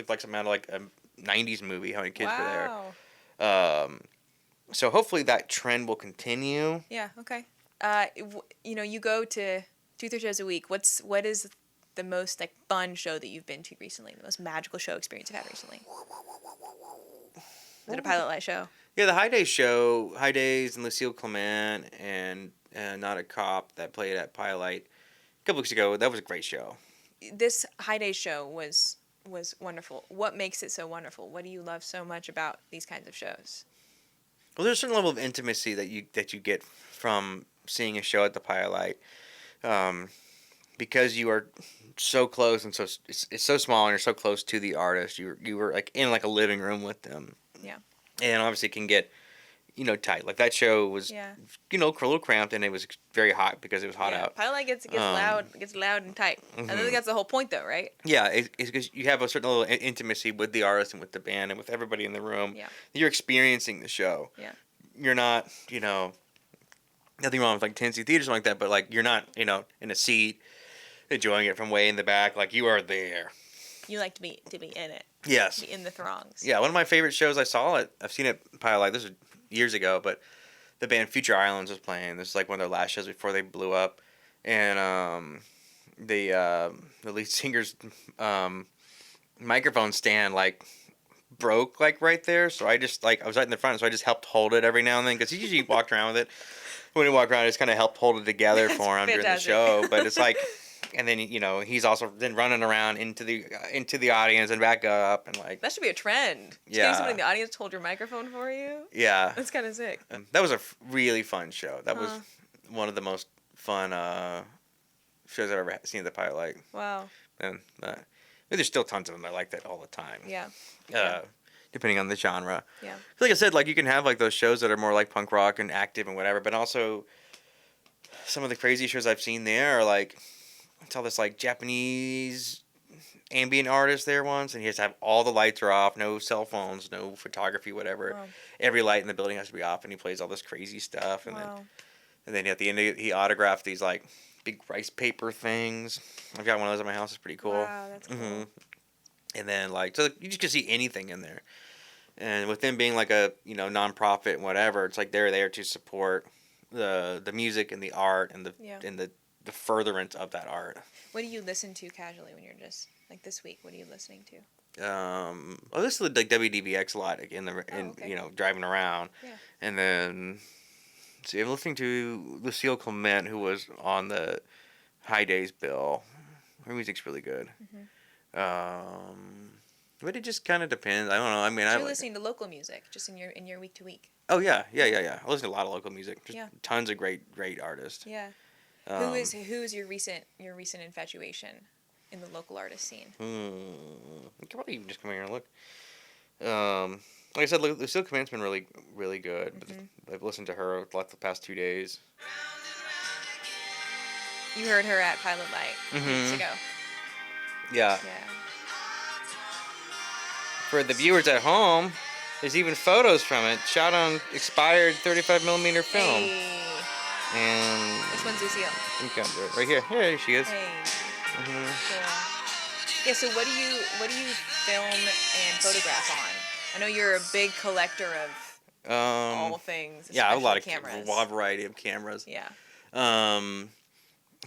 Speaker 2: like some out of like a '90s movie. How many kids were there? So hopefully that trend will continue.
Speaker 1: Yeah. Okay. You go to 2-3 shows a week. What is the most like fun show that you've been to recently? The most magical show experience you've had recently? Is it a Pilot Light show?
Speaker 2: Yeah, the High Days show. High Days and Lucille Clement and Not a Cop that played at Pilot a couple weeks ago. That was a great show.
Speaker 1: This High Days show was wonderful. What makes it so wonderful? What do you love so much about these kinds of shows?
Speaker 2: Well, there's a certain level of intimacy that you get from seeing a show at the Pilot. Because you are so close and so it's so small and you're so close to the artist. You were like in like a living room with them.
Speaker 1: Yeah. And
Speaker 2: obviously it can get, tight. Like that show was, a little cramped and it was very hot because it was hot out.
Speaker 1: Pilot gets loud and tight. Mm-hmm. I think that's the whole point though, right?
Speaker 2: Yeah, it's because you have a certain level of intimacy with the artist and with the band and with everybody in the room.
Speaker 1: Yeah.
Speaker 2: You're experiencing the show.
Speaker 1: Yeah.
Speaker 2: You're not, nothing wrong with like Tennessee Theater or something like that, but like you're not, in a seat enjoying it from way in the back. Like you are there.
Speaker 1: You like to be in it.
Speaker 2: Yes.
Speaker 1: Be in the throngs.
Speaker 2: Yeah, one of my favorite shows I've seen it Pilot. This was years ago, but the band Future Islands was playing. This is like one of their last shows before they blew up, and the lead singer's microphone stand like broke like right there. So I just I was right in the front, so I just helped hold it every now and then because he usually walked around with it. When he walked around, I just kind of helped hold it together for him during the show. But it's like. And then he's also then running around into the audience and back up and like
Speaker 1: that should be a trend. Just getting somebody in the audience to hold your microphone for you.
Speaker 2: Yeah,
Speaker 1: that's kind of sick.
Speaker 2: That was a really fun show. That was one of the most fun shows I've ever seen at the Pilot.
Speaker 1: Wow.
Speaker 2: And there's still tons of them. I like that all the time.
Speaker 1: Yeah.
Speaker 2: Depending on the genre.
Speaker 1: Yeah.
Speaker 2: Like I said, like you can have like those shows that are more like punk rock and active and whatever, but also some of the crazy shows I've seen there are like. I saw this like Japanese ambient artist there once, and he has to have all the lights are off, no cell phones, no photography, whatever. Wow. Every light in the building has to be off, and he plays all this crazy stuff. And then at the end he autographed these like big rice paper things. I've got one of those at my house. It's pretty cool.
Speaker 1: Wow, that's cool. Mm-hmm.
Speaker 2: And then so you just can see anything in there. And with them being like a nonprofit and whatever, it's like they're there to support the music and the art and the furtherance of that art.
Speaker 1: What do you listen to casually when you're just like this week? What are you listening to?
Speaker 2: I listen to like WDBX a lot driving around.
Speaker 1: Yeah.
Speaker 2: And then I'm listening to Lucille Clement, who was on the High Days bill. Her music's really good. Mm-hmm. But it just kind of depends. I don't know. I mean,
Speaker 1: you're listening to local music just in your week to week.
Speaker 2: Oh yeah. I listen to a lot of local music. Just tons of great artists.
Speaker 1: Yeah. Who is your recent infatuation in the local artist scene?
Speaker 2: You can probably even just come here and look. Like I said, Lucille Clement's been really, really good. Mm-hmm. But I've listened to her a lot the past 2 days.
Speaker 1: You heard her at Pilot Light weeks ago.
Speaker 2: Yeah. For the viewers at home, there's even photos from it, shot on expired 35mm film.
Speaker 1: Hey.
Speaker 2: And
Speaker 1: which one's Lucille?
Speaker 2: You can do it right here. Here she is.
Speaker 1: Hey.
Speaker 2: Mm-hmm.
Speaker 1: Cool. Yeah. So what do you film and photograph on? I know you're a big collector of all things.
Speaker 2: Yeah, a lot of
Speaker 1: cameras.
Speaker 2: A variety of cameras.
Speaker 1: Yeah.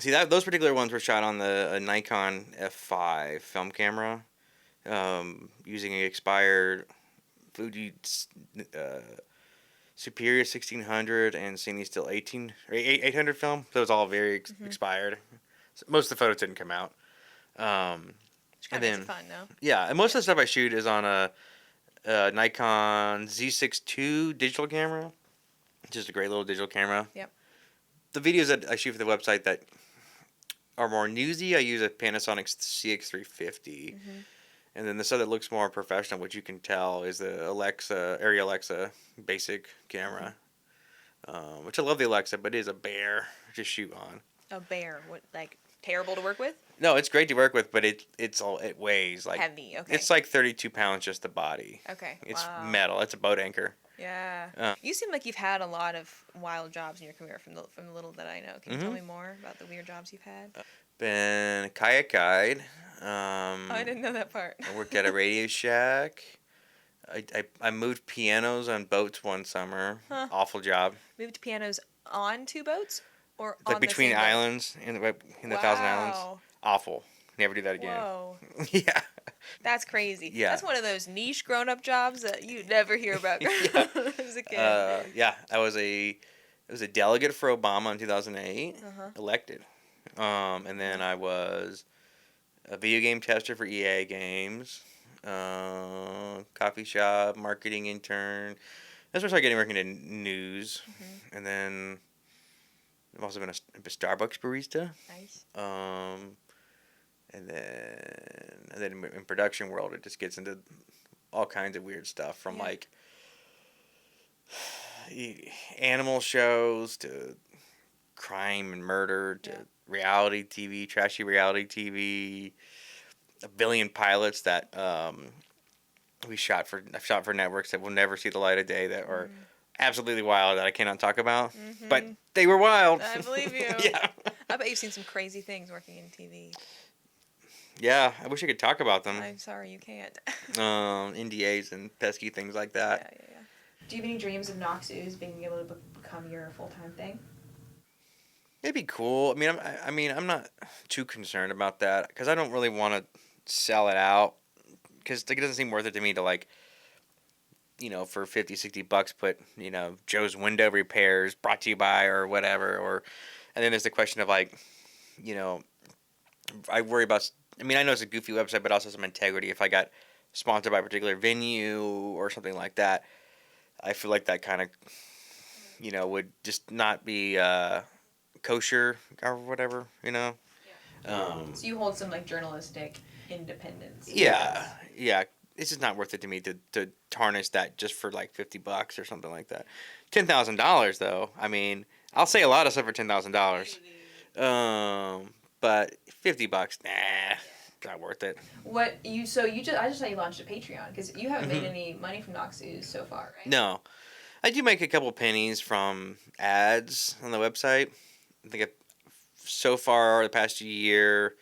Speaker 2: See those particular ones were shot on a Nikon F5 film camera, using an expired Fuji. Superior 1600 and Cine Still 800 film. Those all very expired. So most of the photos didn't come out.
Speaker 1: Which kind of makes it fun, no?
Speaker 2: Yeah, and most of the stuff I shoot is on a Nikon Z6 II digital camera. Just a great little digital camera.
Speaker 1: Yep.
Speaker 2: The videos that I shoot for the website that are more newsy, I use a Panasonic CX350.
Speaker 1: Mm-hmm.
Speaker 2: And then the stuff that looks more professional, which you can tell, is the Arri Alexa basic camera. Which I love the Alexa, but it is a bear to shoot on.
Speaker 1: A bear, what, like terrible to work with?
Speaker 2: No, it's great to work with, but it weighs like
Speaker 1: Heavy. Okay.
Speaker 2: It's like 32 pounds just the body.
Speaker 1: Okay.
Speaker 2: It's
Speaker 1: wow.
Speaker 2: metal. It's a boat anchor.
Speaker 1: Yeah. You seem like you've had a lot of wild jobs in your career from the little that I know. Can you tell me more about the weird jobs you've had?
Speaker 2: Been a kayak guide.
Speaker 1: I didn't know that part.
Speaker 2: I worked at a Radio Shack. I moved pianos on boats one summer.
Speaker 1: Huh.
Speaker 2: Awful job.
Speaker 1: Moved pianos on two boats or
Speaker 2: Like
Speaker 1: on
Speaker 2: between
Speaker 1: the same
Speaker 2: islands in the Thousand Islands.
Speaker 1: Wow.
Speaker 2: Awful. Never do that again.
Speaker 1: Whoa.
Speaker 2: Yeah.
Speaker 1: That's crazy.
Speaker 2: Yeah.
Speaker 1: That's one of those niche grown-up jobs that you never hear about as a kid.
Speaker 2: Yeah. I was a delegate for Obama in 2008. Elected. And then I was a video game tester for EA games. Coffee shop, marketing intern. That's when I started getting working in news. And then I've also been a Starbucks barista.
Speaker 1: Nice.
Speaker 2: And then in production world, it just gets into all kinds of weird stuff from like animal shows to crime and murder to reality TV, trashy reality TV, a billion pilots that I've shot for networks that will never see the light of day that are absolutely wild that I cannot talk about, but they were wild.
Speaker 1: I believe you.
Speaker 2: Yeah.
Speaker 1: I bet you've seen some crazy things working in TV.
Speaker 2: Yeah, I wish I could talk about them.
Speaker 1: I'm sorry, you can't.
Speaker 2: NDAs and pesky things like that.
Speaker 1: Yeah. Do you have any dreams of Knox Ooze being able to become your full-time thing?
Speaker 2: It'd be cool. I mean, I'm not too concerned about that because I don't really want to sell it out because it doesn't seem worth it to me to like, for $50-$60 put, Joe's window repairs brought to you by or whatever, and then there's the question of like, I worry about. I mean, I know it's a goofy website, but also some integrity. If I got sponsored by a particular venue or something like that, I feel like that kind of, would just not be kosher or whatever, So
Speaker 1: you hold some like journalistic independence.
Speaker 2: Yeah. It's just not worth it to me to tarnish that just for like $50 or something like that. $10,000 though. I mean, I'll say a lot of stuff for $10,000. But $50, nah, not worth it.
Speaker 1: I just saw you launched a Patreon because you haven't made any money from Knox Ooze so far, right?
Speaker 2: No, I do make a couple pennies from ads on the website. I think so far the past year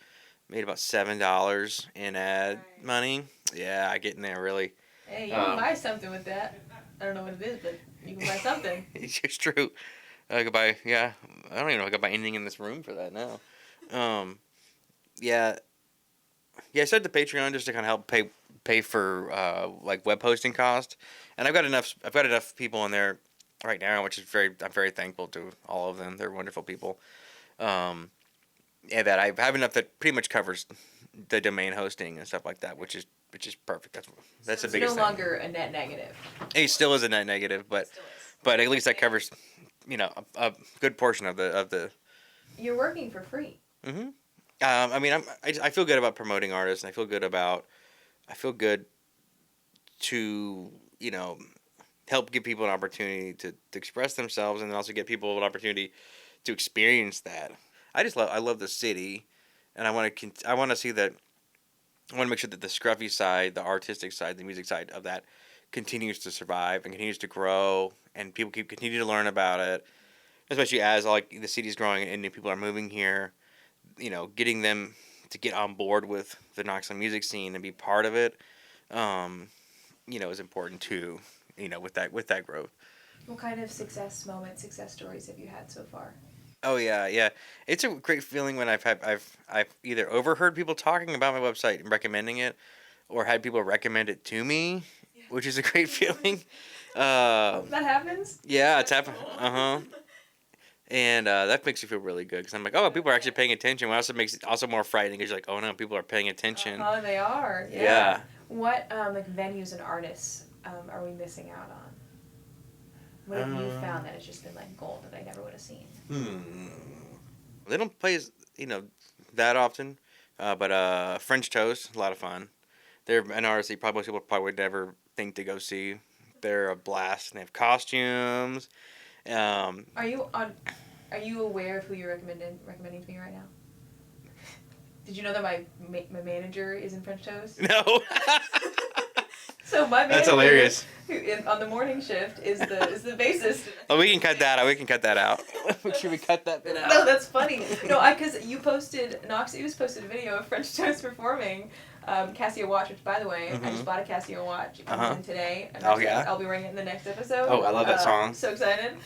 Speaker 2: made about $7 in ad money. Yeah, I get in there really.
Speaker 1: Hey, you can buy something with that. I don't know what it is, but you can buy something.
Speaker 2: It's true. I could buy. Yeah, I don't even know if I could buy anything in this room for that now. Yeah, I started the Patreon just to kind of help pay for like web hosting cost, and I've got enough people in there right now, which is I'm very thankful to all of them. They're wonderful people, and that I have enough that pretty much covers the domain hosting and stuff like that, which is perfect. That's the biggest thing.
Speaker 1: No longer a net negative.
Speaker 2: It still is a net negative, but at least that covers a good portion of the.
Speaker 1: You're working for free.
Speaker 2: Mm-hmm. I mean, I feel good about promoting artists, and I feel good to help give people an opportunity to express themselves, and then also get people an opportunity to experience that. I love the city, and I want to see that. I want to make sure that the Scruffy side, the artistic side, the music side of that continues to survive and continues to grow, and people continue to learn about it, especially as the city's growing and new people are moving here. Getting them to get on board with the Knoxville music scene and be part of it, is important too. With that growth.
Speaker 1: What kind of success stories have you had so far?
Speaker 2: Oh yeah. It's a great feeling when I've either overheard people talking about my website and recommending it, or had people recommend it to me, which is a great feeling.
Speaker 1: That happens?
Speaker 2: Yeah, it's happened. And that makes you feel really good because I'm like, oh, people are actually paying attention. What also makes it also more frightening because you're like, oh no, people are paying attention.
Speaker 1: Oh, they are.
Speaker 2: Yeah.
Speaker 1: What venues and artists are we missing out on? What have you found that has just been like gold that I never would have seen?
Speaker 2: They don't play that often, but French Toast, a lot of fun. They're an artist that most people probably would never think to go see. They're a blast. And they have costumes.
Speaker 1: Are you aware of who you're recommending to me right now? Did you know that my manager is in French Toast?
Speaker 2: No.
Speaker 1: So my manager,
Speaker 2: that's hilarious.
Speaker 1: On the morning shift is the bassist.
Speaker 2: Oh, we can cut that out. We can cut that out. Should we cut that bit out?
Speaker 1: No, that's funny. No, because Knox Ooze posted a video of French Toast performing Casio watch, which by the way, I just bought a Casio watch. It comes in today. I'll be wearing it in the next episode.
Speaker 2: Oh, I love that song.
Speaker 1: So excited.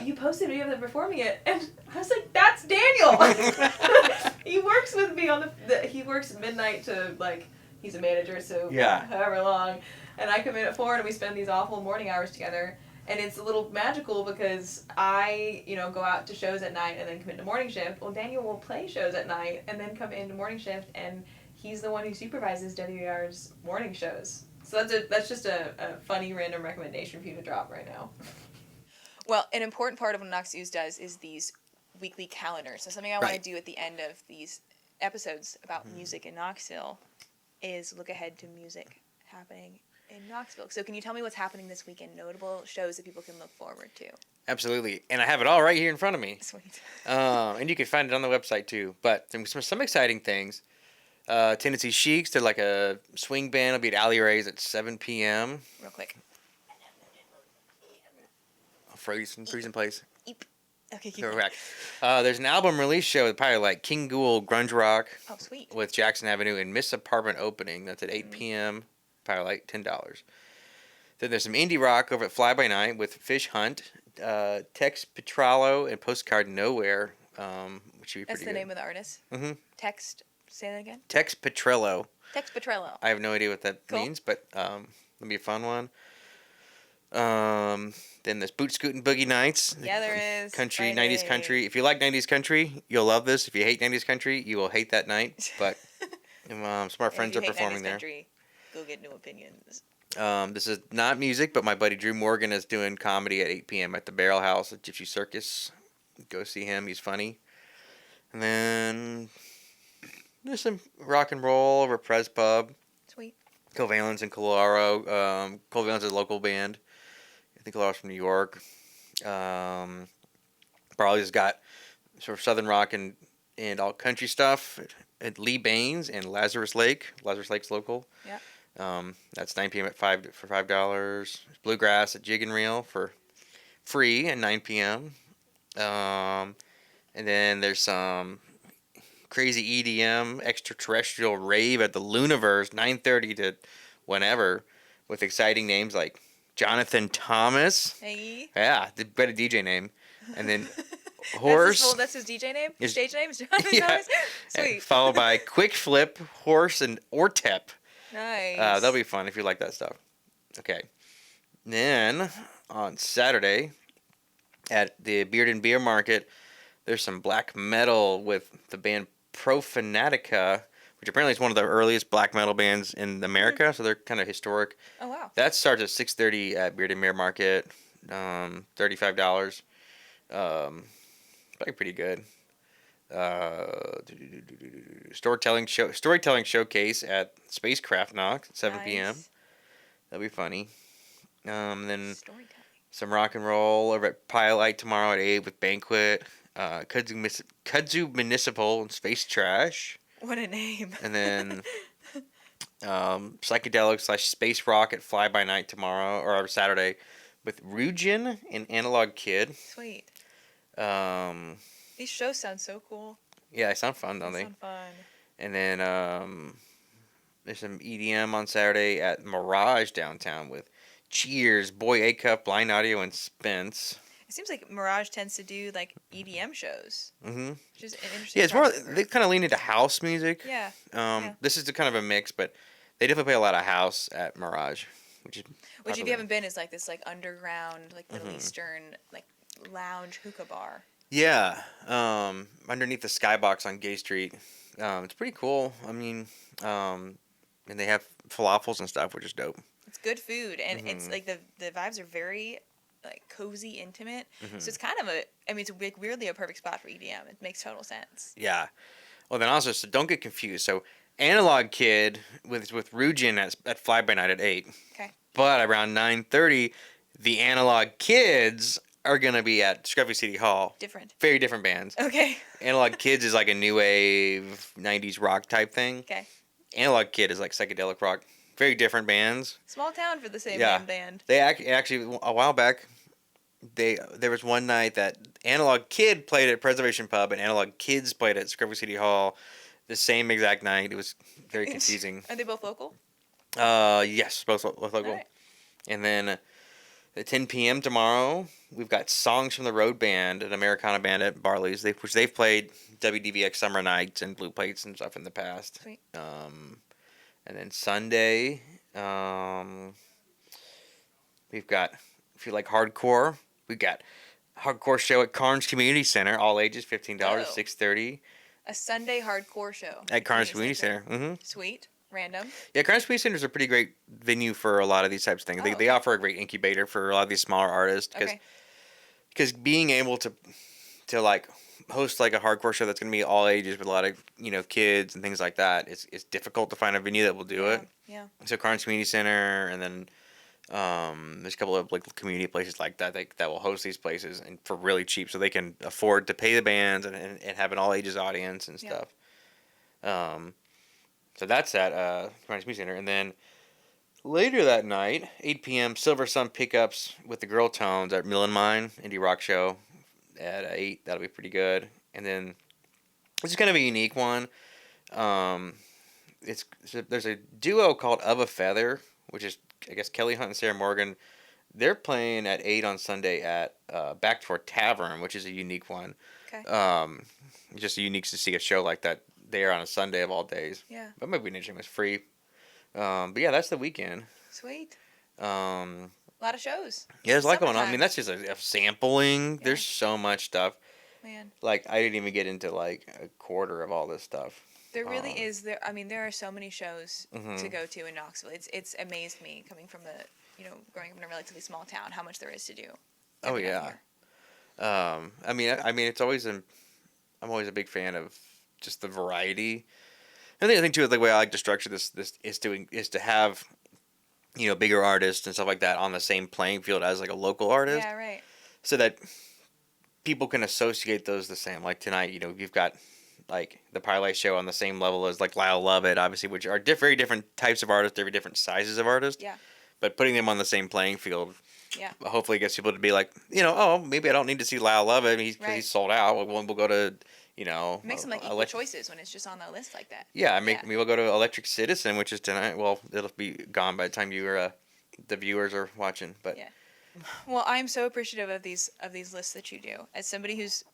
Speaker 1: You posted a video of them performing it, and I was like, that's Daniel. He works with me on he works midnight to he's a manager, so however long. And I come in at 4 and we spend these awful morning hours together. And it's a little magical because I, go out to shows at night and then come into morning shift. Well, Daniel will play shows at night and then come into morning shift, and he's the one who supervises WER's morning shows. So that's just a funny random recommendation for you to drop right now. Well, an important part of what Knox Ooze does is these weekly calendars. So something I want to do at the end of these episodes about music in Knoxville is look ahead to music happening in Knoxville. So can you tell me what's happening this weekend? Notable shows that people can look forward to.
Speaker 2: Absolutely. And I have it all right here in front of me.
Speaker 1: Sweet.
Speaker 2: And you can find it on the website too. But there's some exciting things. Tennessee Sheiks, they're like a swing band. It'll be at Alley Ray's at 7 p.m.
Speaker 1: Real quick.
Speaker 2: Freezing place.
Speaker 1: Eep. Okay, keep
Speaker 2: Correct. There's an album release show, probably like King Ghoul Grunge Rock.
Speaker 1: Oh, sweet.
Speaker 2: With Jackson Avenue and Miss Apartment opening. That's at 8 p.m. Probably like $10. Then there's some indie rock over at Fly By Night with Fish Hunt, Tex Petrallo, and Postcard Nowhere, which should be pretty good.
Speaker 1: That's the name of the artist?
Speaker 2: Mm-hmm.
Speaker 1: Say that again?
Speaker 2: Tex Petrello.
Speaker 1: Tex Petrello.
Speaker 2: I have no idea what that means, but it'll be a fun one. Then there's Boot Scootin' Boogie Nights.
Speaker 1: Yeah, there is.
Speaker 2: Country,
Speaker 1: Friday.
Speaker 2: 90s country. If you like 90s country, you'll love this. If you hate 90s country, you will hate that night. But some of our friends are performing there.
Speaker 1: Country, go get New Opinions.
Speaker 2: This is not music, but my buddy Drew Morgan is doing comedy at 8 p.m. at the Barrel House at Gypsy Circus. Go see him. He's funny. And then there's some rock and roll over at Prez Pub.
Speaker 1: Sweet.
Speaker 2: Covalence and Colaro. Covalence is a local band. I think Colorado's from New York. Barley's got sort of southern rock and all country stuff at Lee Baines and Lazarus Lake. Lazarus Lake's local.
Speaker 1: Yeah.
Speaker 2: That's 9 p.m. for $5. Bluegrass at Jig and Reel for free at 9 p.m. And then there's some crazy EDM extraterrestrial rave at the Luniverse, 9:30 to whenever, with exciting names like Jonathan Thomas.
Speaker 1: Hey.
Speaker 2: Yeah, the better DJ name. And then Horse.
Speaker 1: That's his DJ name?
Speaker 2: His
Speaker 1: Stage name is Jonathan Thomas? Sweet.
Speaker 2: Followed by Quick Flip, Horse, and Ortep.
Speaker 1: Nice.
Speaker 2: That'll be fun if you like that stuff. Okay. Then, on Saturday, at the Beard and Beer Market, there's some black metal with the band Profanatica, which apparently is one of the earliest black metal bands in America, so they're kind of historic.
Speaker 1: Oh, wow.
Speaker 2: That starts at 6:30 at Beard and Beer Market, $35. Probably pretty good. Storytelling showcase at Spacecraft Knox, 7 p.m. That'll be funny. Then some rock and roll over at Pilot tomorrow at 8 with Banquet. Kudzu Municipal and Space Trash.
Speaker 1: What a name.
Speaker 2: And then psychedelic / space rock at Fly By Night tomorrow or Saturday with Rugin and Analog Kid.
Speaker 1: Sweet. These shows sound so cool.
Speaker 2: Yeah, they sound fun, don't they?
Speaker 1: Sound fun.
Speaker 2: And then there's some EDM on Saturday at Mirage downtown with Cheers, Boy A Cup, Blind Audio, and Spence.
Speaker 1: It seems like Mirage tends to do like EDM shows.
Speaker 2: Mm-hmm.
Speaker 1: Which is an interesting.
Speaker 2: Yeah, it's more. They kind of lean into house music.
Speaker 1: Yeah.
Speaker 2: This is kind of a mix, but they definitely play a lot of house at Mirage, which
Speaker 1: if you haven't been, is like this like underground, like Middle Eastern, like lounge hookah bar.
Speaker 2: Yeah. Underneath the skybox on Gay Street. It's pretty cool. I mean, and they have falafels and stuff, which is dope.
Speaker 1: It's good food, and it's like the vibes are very like cozy, intimate. So it's kind of it's like weirdly a perfect spot for EDM. It makes total sense.
Speaker 2: Yeah. Well, then also, so don't get confused. So Analog Kid with Rugin at Fly By Night at 8.
Speaker 1: Okay.
Speaker 2: But around 9:30, the Analog Kids are gonna be at Scruffy City Hall.
Speaker 1: Different.
Speaker 2: Very different bands.
Speaker 1: Okay.
Speaker 2: Analog Kids is like a new wave 90s rock type thing.
Speaker 1: Okay.
Speaker 2: Analog Kid is like psychedelic rock. Very different bands.
Speaker 1: Small town for the same damn band.
Speaker 2: They actually a while back, there was one night that Analog Kid played at Preservation Pub and Analog Kids played at Scruffy City Hall the same exact night. It was very confusing.
Speaker 1: Are they both local?
Speaker 2: Yes, both local.
Speaker 1: Right.
Speaker 2: And then at 10 p.m. tomorrow, we've got Songs from the Road Band, an Americana band at Barley's, which they've played WDVX Summer Nights and Blue Plates and stuff in the past.
Speaker 1: Sweet.
Speaker 2: And then Sunday, we've got, if you like hardcore, we've got hardcore show at Carnes Community Center, all ages, $15, 6:30.
Speaker 1: A Sunday hardcore show.
Speaker 2: At Carnes Community Center. Mm-hmm.
Speaker 1: Sweet. Random.
Speaker 2: Yeah, Carnes Community Center is a pretty great venue for a lot of these types of things. They offer a great incubator for a lot of these smaller artists. Because being able to like host like a hardcore show that's going to be all ages with a lot of kids and things like that, it's difficult to find a venue that will do it.
Speaker 1: Yeah.
Speaker 2: So Carnes Community Center, and then there's a couple of like community places like that that will host these places and for really cheap, so they can afford to pay the bands and have an all ages audience and stuff. So that's at Carnes Community Center, and then later that night, 8 p.m. Silver Sun Pickups with the Girl Tones at Mill and Mine Indie Rock Show at 8. That'll be pretty good. And then this is kind of a unique one. There's a duo called Of a Feather, which is I guess Kelly Hunt and Sarah Morgan. They're playing at 8 on Sunday at Backdoor Tavern, which is a unique one.
Speaker 1: Okay.
Speaker 2: Just unique to see a show like that there on a Sunday of all days.
Speaker 1: Yeah.
Speaker 2: But maybe an interesting. It's free. But yeah, that's the weekend.
Speaker 1: Sweet.
Speaker 2: A
Speaker 1: lot of shows.
Speaker 2: Yeah, there's a lot going on. I mean, that's just a sampling.
Speaker 1: Yeah.
Speaker 2: There's so much stuff.
Speaker 1: Man.
Speaker 2: Like, I didn't even get into like a quarter of all this stuff.
Speaker 1: There really is. There are so many shows to go to in Knoxville. It's amazed me coming from growing up in a relatively small town, how much there is to do.
Speaker 2: Oh yeah. I mean, it's always I'm always a big fan of just the variety. And the other thing too, the way I like to structure this is to have, bigger artists and stuff like that on the same playing field as like a local artist.
Speaker 1: Yeah, right.
Speaker 2: So that people can associate those the same. Like tonight, you've got like the Pilot Show on the same level as like Lyle Lovett, obviously, which are very different types of artists, very different sizes of artists.
Speaker 1: Yeah.
Speaker 2: But putting them on the same playing field,
Speaker 1: yeah,
Speaker 2: hopefully gets people to be like, maybe I don't need to see Lyle Lovett because he's sold out. We'll go to,
Speaker 1: it makes them like equal choices when it's just on the list like that.
Speaker 2: Yeah, we'll go to Electric Citizen, which is tonight. Well, it'll be gone by the time the viewers are watching. But
Speaker 1: yeah. Well, I'm so appreciative of these lists that you do. As somebody who's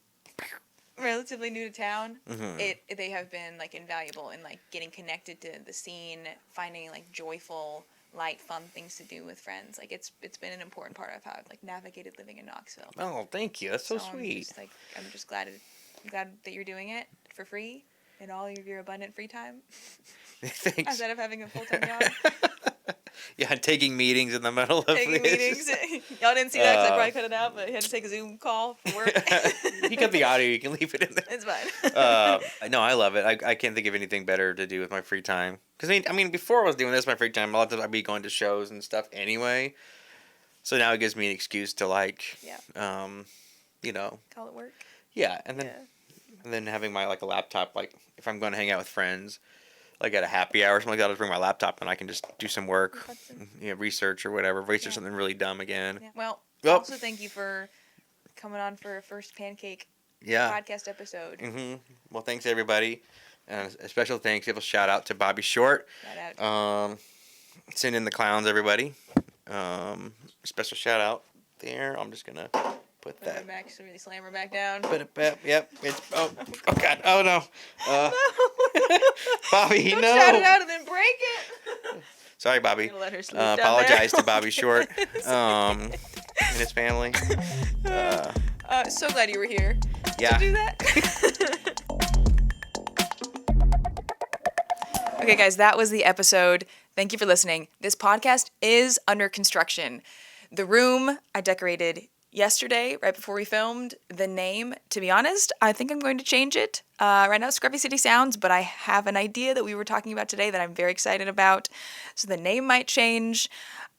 Speaker 1: relatively new to town, they have been like invaluable in like getting connected to the scene, finding like joyful, light, fun things to do with friends. Like it's been an important part of how I've like navigated living in Knoxville.
Speaker 2: Oh, thank you. That's so sweet.
Speaker 1: I'm just glad that you're doing it for free in all of your abundant free time.
Speaker 2: Thanks.
Speaker 1: Instead of having a full-time job.
Speaker 2: Yeah, taking meetings in the middle of
Speaker 1: meetings. Y'all didn't see that because I probably cut it out, but he had to take a Zoom call for work.
Speaker 2: You got the audio. You can leave it in there.
Speaker 1: It's fine.
Speaker 2: No, I love it. I can't think of anything better to do with my free time. Because, I mean, before I was doing this, my free time, a lot of times I'd be going to shows and stuff anyway. So now it gives me an excuse to, like,
Speaker 1: call it work.
Speaker 2: Yeah, and then having my, like, a laptop, like, if I'm going to hang out with friends, like at a happy hour or something like that, I'll just bring my laptop and I can just do some work, research or whatever, research something really dumb again.
Speaker 1: Yeah. Well, also thank you for coming on for a first pancake podcast episode.
Speaker 2: Mm-hmm. Well, thanks everybody. And a special thanks, a shout out to Bobby Short.
Speaker 1: Shout out.
Speaker 2: Send in the clowns, everybody. Special shout out there. I'm just gonna put that.
Speaker 1: Her back, so really slam her back down.
Speaker 2: Yep. It's oh god. Oh no. Bobby,
Speaker 1: Don't
Speaker 2: no.
Speaker 1: shout it out and then break it.
Speaker 2: Sorry, Bobby.
Speaker 1: Let her sleep down
Speaker 2: apologize
Speaker 1: there.
Speaker 2: to Bobby Short and his family.
Speaker 1: So glad you were here.
Speaker 2: Yeah.
Speaker 1: To do that. Okay, guys, that was the episode. Thank you for listening. This podcast is under construction. The room I decorated yesterday, right before we filmed. The name, to be honest, I think I'm going to change it. Right now it's Scruffy City Sounds, but I have an idea that we were talking about today that I'm very excited about. So the name might change.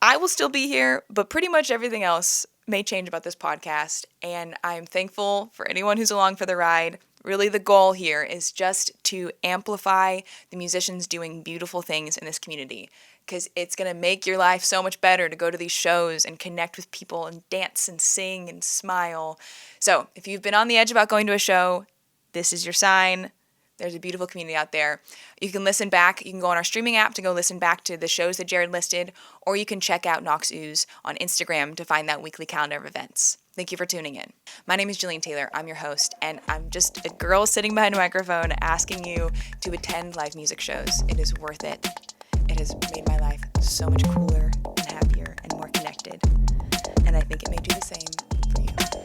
Speaker 1: I will still be here, but pretty much everything else may change about this podcast. And I'm thankful for anyone who's along for the ride. Really, the goal here is just to amplify the musicians doing beautiful things in this community, because it's going to make your life so much better to go to these shows and connect with people and dance and sing and smile. So if you've been on the edge about going to a show, this is your sign. There's a beautiful community out there. You can listen back. You can go on our streaming app to go listen back to the shows that Jared listed, or you can check out Knox Ooze on Instagram to find that weekly calendar of events. Thank you for tuning in. My name is Jillian Taylor. I'm your host, and I'm just a girl sitting behind a microphone asking you to attend live music shows. It is worth it. It has made my life so much cooler and happier and more connected, and I think it may do the same for you.